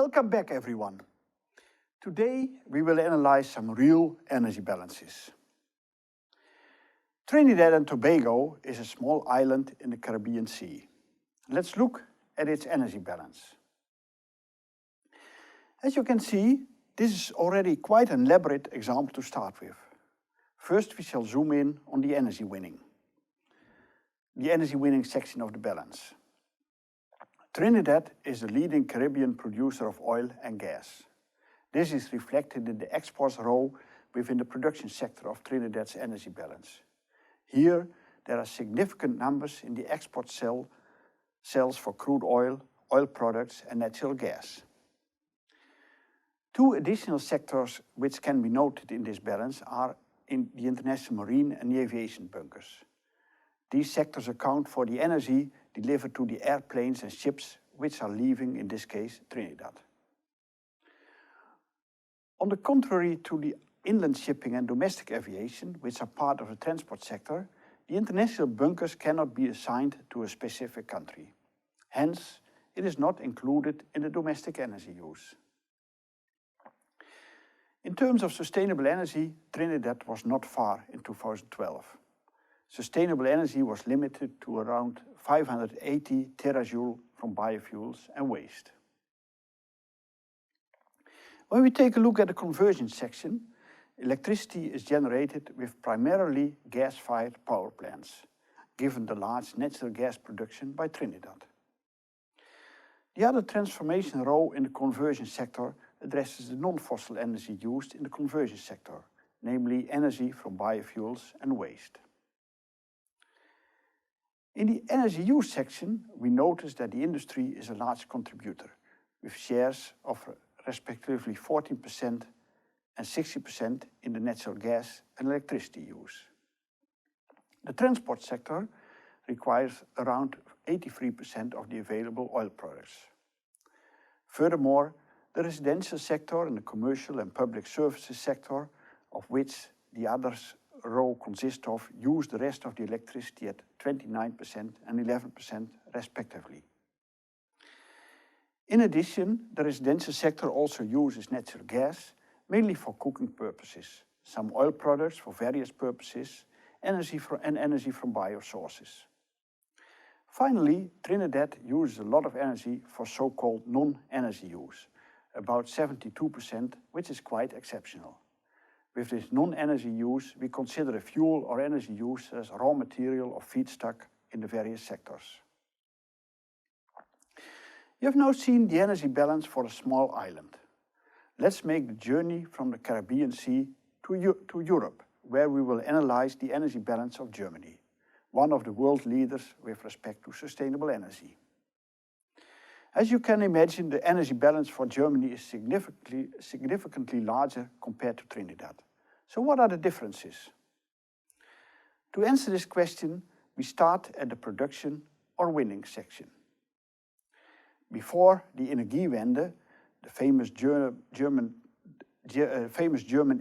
Welcome back, everyone. Today we will analyze some real energy balances. Trinidad and Tobago is a small island in the Caribbean Sea. Let's look at its energy balance. As you can see, this is already quite an elaborate example to start with. First, we shall zoom in on the energy winning section of the balance. Trinidad is the leading Caribbean producer of oil and gas. This is reflected in the exports row within the production sector of Trinidad's energy balance. Here, there are significant numbers in the export sales for crude oil, oil products and natural gas. Two additional sectors which can be noted in this balance are in the international marine and the aviation bunkers. These sectors account for the energy delivered to the airplanes and ships which are leaving, in this case, Trinidad. On the contrary to the inland shipping and domestic aviation, which are part of the transport sector, the international bunkers cannot be assigned to a specific country. Hence, it is not included in the domestic energy use. In terms of sustainable energy, Trinidad was not far in 2012. Sustainable energy was limited to around 580 terajoule from biofuels and waste. When we take a look at the conversion section, electricity is generated with primarily gas-fired power plants, given the large natural gas production by Trinidad. The other transformation row in the conversion sector addresses the non-fossil energy used in the conversion sector, namely energy from biofuels and waste. In the energy use section, we notice that the industry is a large contributor, with shares of respectively 14% and 60% in the natural gas and electricity use. The transport sector requires around 83% of the available oil products. Furthermore, the residential sector and the commercial and public services sector, of which the others row consists of, use the rest of the electricity at 29% and 11% respectively. In addition, the residential sector also uses natural gas, mainly for cooking purposes, some oil products for various purposes, energy from biosources. Finally, Trinidad uses a lot of energy for so-called non-energy use, about 72%, which is quite exceptional. With this non-energy use, we consider a fuel or energy use as raw material or feedstock in the various sectors. You have now seen the energy balance for a small island. Let's make the journey from the Caribbean Sea to Europe, where we will analyze the energy balance of Germany, one of the world leaders with respect to sustainable energy. As you can imagine, the energy balance for Germany is significantly larger compared to Trinidad. So what are the differences? To answer this question, we start at the production or winning section. Before the Energiewende, the famous German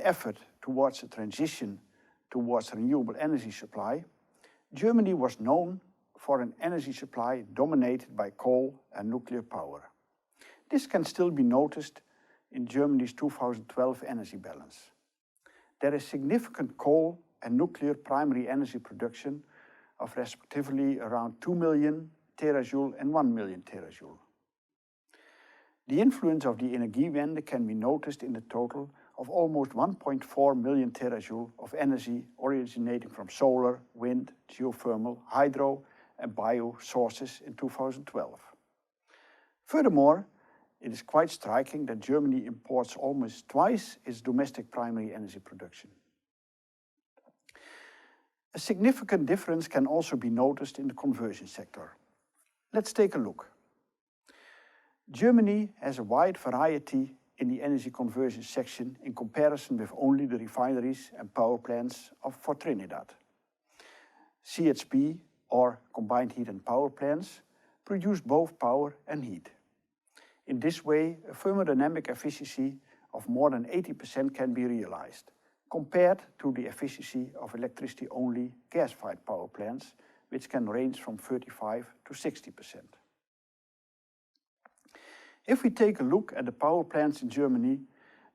effort towards a transition towards renewable energy supply, Germany was known for an energy supply dominated by coal and nuclear power. This can still be noticed in Germany's 2012 energy balance. There is significant coal and nuclear primary energy production of respectively around 2 million terajoule and 1 million terajoule. The influence of the Energiewende can be noticed in the total of almost 1.4 million terajoule of energy originating from solar, wind, geothermal, hydro, and bio sources in 2012. Furthermore, it is quite striking that Germany imports almost twice its domestic primary energy production. A significant difference can also be noticed in the conversion sector. Let's take a look. Germany has a wide variety in the energy conversion section in comparison with only the refineries and power plants for Trinidad. CHP, or combined heat and power plants, produce both power and heat. In this way, a thermodynamic efficiency of more than 80% can be realized, compared to the efficiency of electricity-only gas-fired power plants, which can range from 35 to 60%. If we take a look at the power plants in Germany,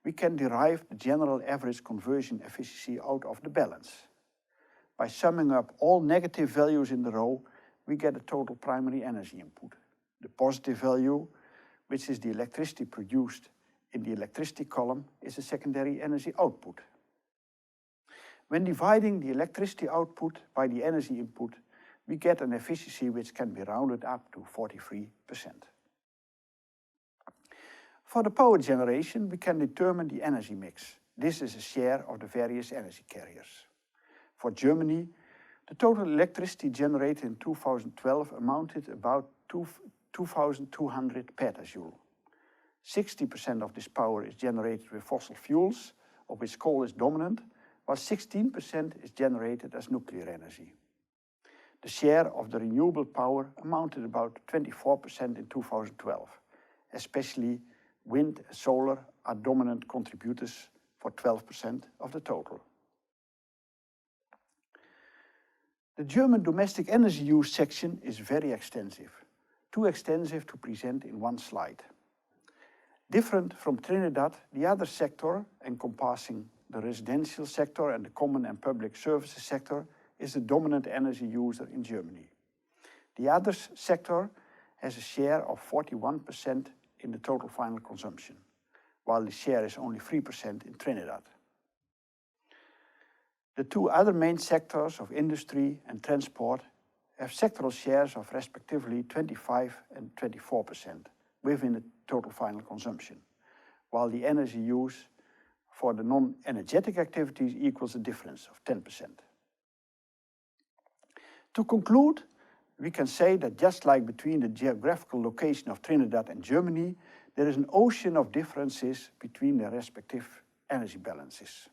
we can derive the general average conversion efficiency out of the balance. By summing up all negative values in the row, we get a total primary energy input. The positive value, which is the electricity produced in the electricity column, is a secondary energy output. When dividing the electricity output by the energy input, we get an efficiency which can be rounded up to 43%. For the power generation, we can determine the energy mix. This is a share of the various energy carriers. For Germany, the total electricity generated in 2012 amounted about 2,200 petajoule. 60% of this power is generated with fossil fuels, of which coal is dominant, while 16% is generated as nuclear energy. The share of the renewable power amounted about 24% in 2012. Especially wind and solar are dominant contributors for 12% of the total. The German domestic energy use section is very extensive, too extensive to present in one slide. Different from Trinidad, the other sector, encompassing the residential sector and the common and public services sector, is the dominant energy user in Germany. The others sector has a share of 41% in the total final consumption, while the share is only 3% in Trinidad. The two other main sectors of industry and transport have sectoral shares of respectively 25% and 24% within the total final consumption, while the energy use for the non-energetic activities equals a difference of 10%. To conclude, we can say that just like between the geographical location of Trinidad and Germany, there is an ocean of differences between their respective energy balances.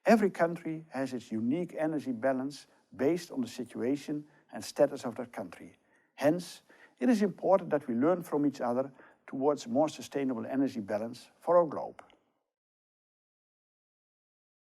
Every country has its unique energy balance based on the situation and status of that country. Hence, it is important that we learn from each other towards a more sustainable energy balance for our globe.